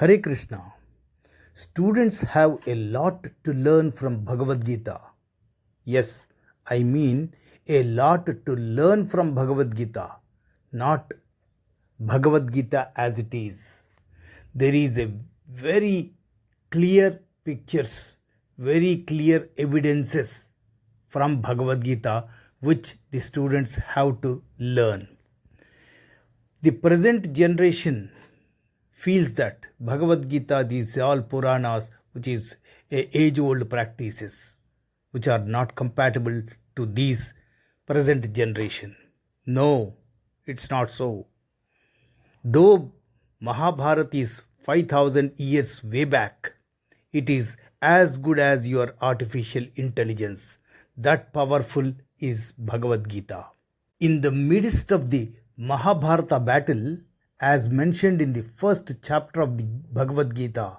Hare Krishna. Students have a lot to learn from Bhagavad Gita. Yes, I mean a lot to learn from Bhagavad Gita, not Bhagavad Gita as it is. There is a very clear pictures, very clear evidences from Bhagavad Gita which the students have to learn. The present generation feels that Bhagavad Gita, these all Puranas, which is age-old practices, which are not compatible to these present generation. No, it's not so. Though Mahabharata is 5,000 years way back, it is as good as your artificial intelligence. That powerful is Bhagavad Gita. In the midst of the Mahabharata battle, as mentioned in the first chapter of the Bhagavad Gita,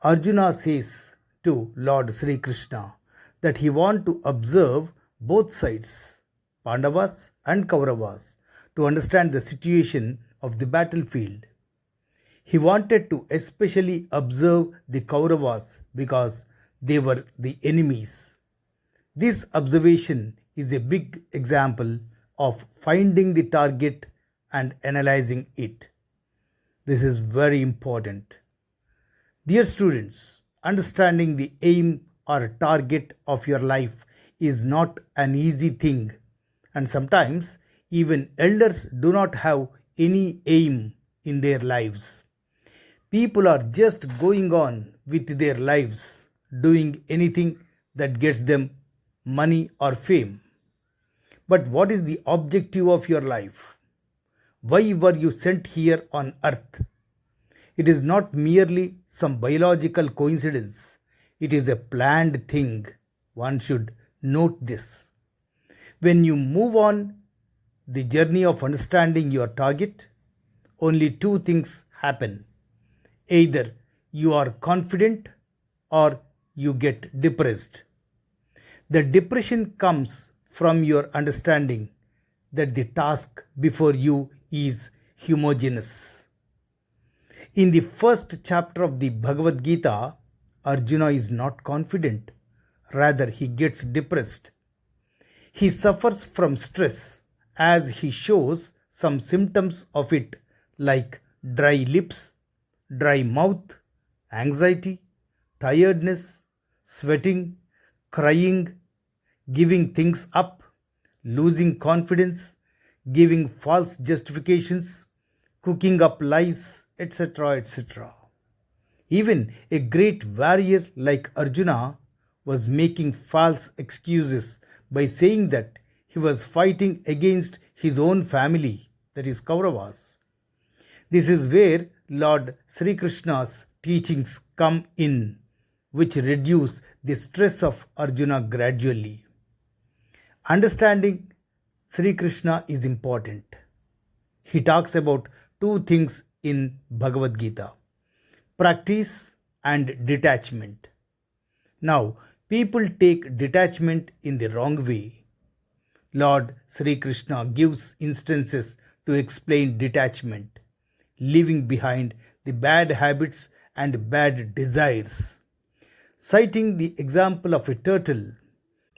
Arjuna says to Lord Sri Krishna that he wants to observe both sides, Pandavas and Kauravas, to understand the situation of the battlefield. He wanted to especially observe the Kauravas because they were the enemies. This observation is a big example of finding the target and analyzing it. This is very important. Dear students, understanding the aim or target of your life is not an easy thing, and sometimes even elders do not have any aim in their lives. People are just going on with their lives, doing anything that gets them money or fame. But what is the objective of your life? Why were you sent here on earth? It is not merely some biological coincidence. It is a planned thing. One should note this. When you move on the journey of understanding your target, only two things happen. Either you are confident or you get depressed. The depression comes from your understanding that the task before you is homogeneous. In the first chapter of the Bhagavad Gita, Arjuna is not confident, rather, he gets depressed. He suffers from stress as he shows some symptoms of it, like dry lips, dry mouth, anxiety, tiredness, sweating, crying, giving things up, losing confidence, giving false justifications, cooking up lies, etc., etc. Even a great warrior like Arjuna was making false excuses by saying that he was fighting against his own family, that is Kauravas. This is where Lord Sri Krishna's teachings come in, which reduce the stress of Arjuna gradually. Understanding Sri Krishna is important. He talks about two things in Bhagavad Gita: practice and detachment. Now, people take detachment in the wrong way. Lord Sri Krishna gives instances to explain detachment, leaving behind the bad habits and bad desires. Citing the example of a turtle,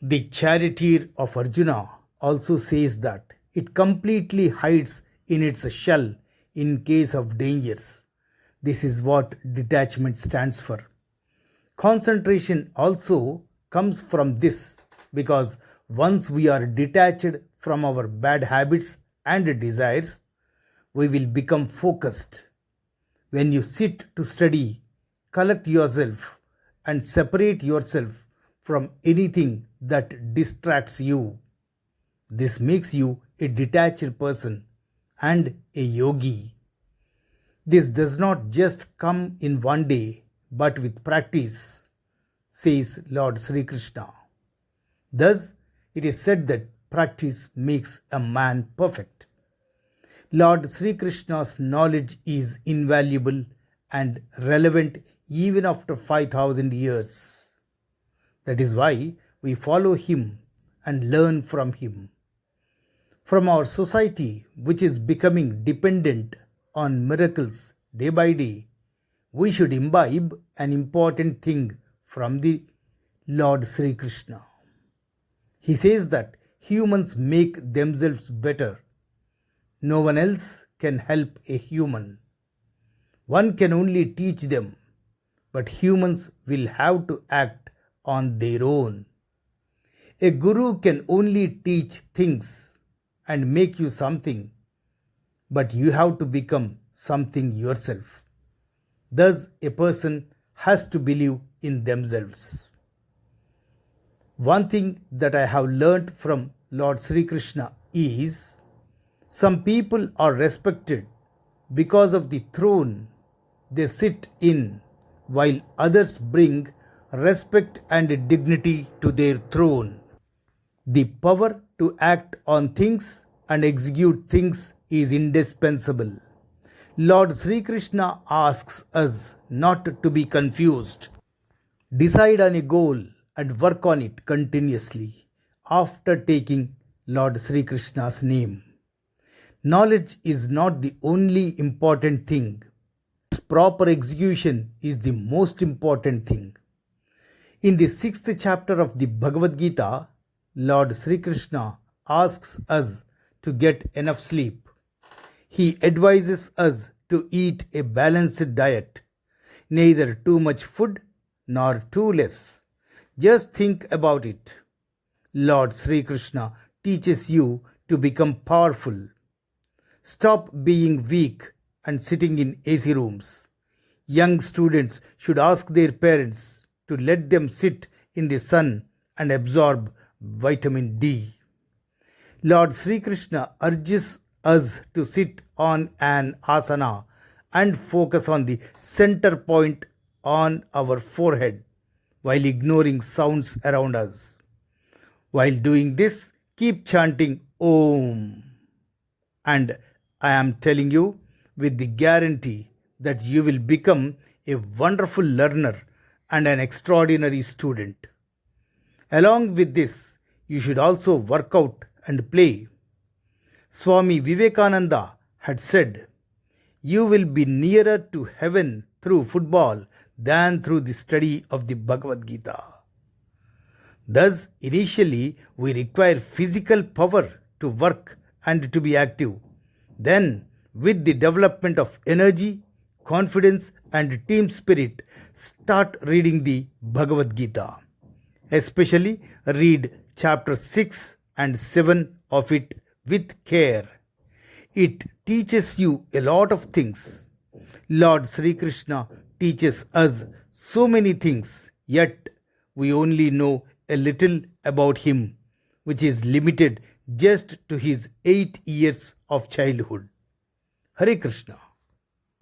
the charioteer of Arjuna also says that it completely hides in its shell in case of dangers. This is what detachment stands for. Concentration also comes from this, because once we are detached from our bad habits and desires, we will become focused. When you sit to study, collect yourself and separate yourself from anything that distracts you. This makes you a detached person and a yogi. This does not just come in one day, but with practice, says Lord Sri Krishna. Thus, it is said that practice makes a man perfect. Lord Sri Krishna's knowledge is invaluable and relevant even after 5,000 years. That is why we follow him and learn from him. From our society, which is becoming dependent on miracles day by day, we should imbibe an important thing from the Lord Sri Krishna. He says that humans make themselves better. No one else can help a human. One can only teach them, but humans will have to act on their own. A guru can only teach things and make you something, but you have to become something yourself. Thus, a person has to believe in themselves. One thing that I have learnt from Lord Sri Krishna is some people are respected because of the throne they sit in, while others bring respect and dignity to their throne. The power to act on things and execute things is indispensable. Lord Sri Krishna asks us not to be confused. Decide on a goal and work on it continuously after taking Lord Sri Krishna's name. Knowledge is not the only important thing. Proper execution is the most important thing. In the 6th chapter of the Bhagavad Gita, Lord Sri Krishna asks us to get enough sleep. He advises us to eat a balanced diet, neither too much food nor too less. Just think about it. Lord Sri Krishna teaches you to become powerful. Stop being weak and sitting in AC rooms. Young students should ask their parents to let them sit in the sun and absorb vitamin D. Lord Sri Krishna urges us to sit on an asana and focus on the center point on our forehead while ignoring sounds around us. While doing this, keep chanting Om. And I am telling you with the guarantee that you will become a wonderful learner and an extraordinary student. Along with this, you should also work out and play. Swami Vivekananda had said, "You will be nearer to heaven through football than through the study of the Bhagavad Gita." Thus, initially, we require physical power to work and to be active. Then, with the development of energy, confidence, and team spirit, start reading the Bhagavad Gita. Especially read chapter 6 and 7 of it with care. It teaches you a lot of things. Lord Sri Krishna teaches us so many things, yet we only know a little about him, which is limited just to his 8 years of childhood. Hare Krishna.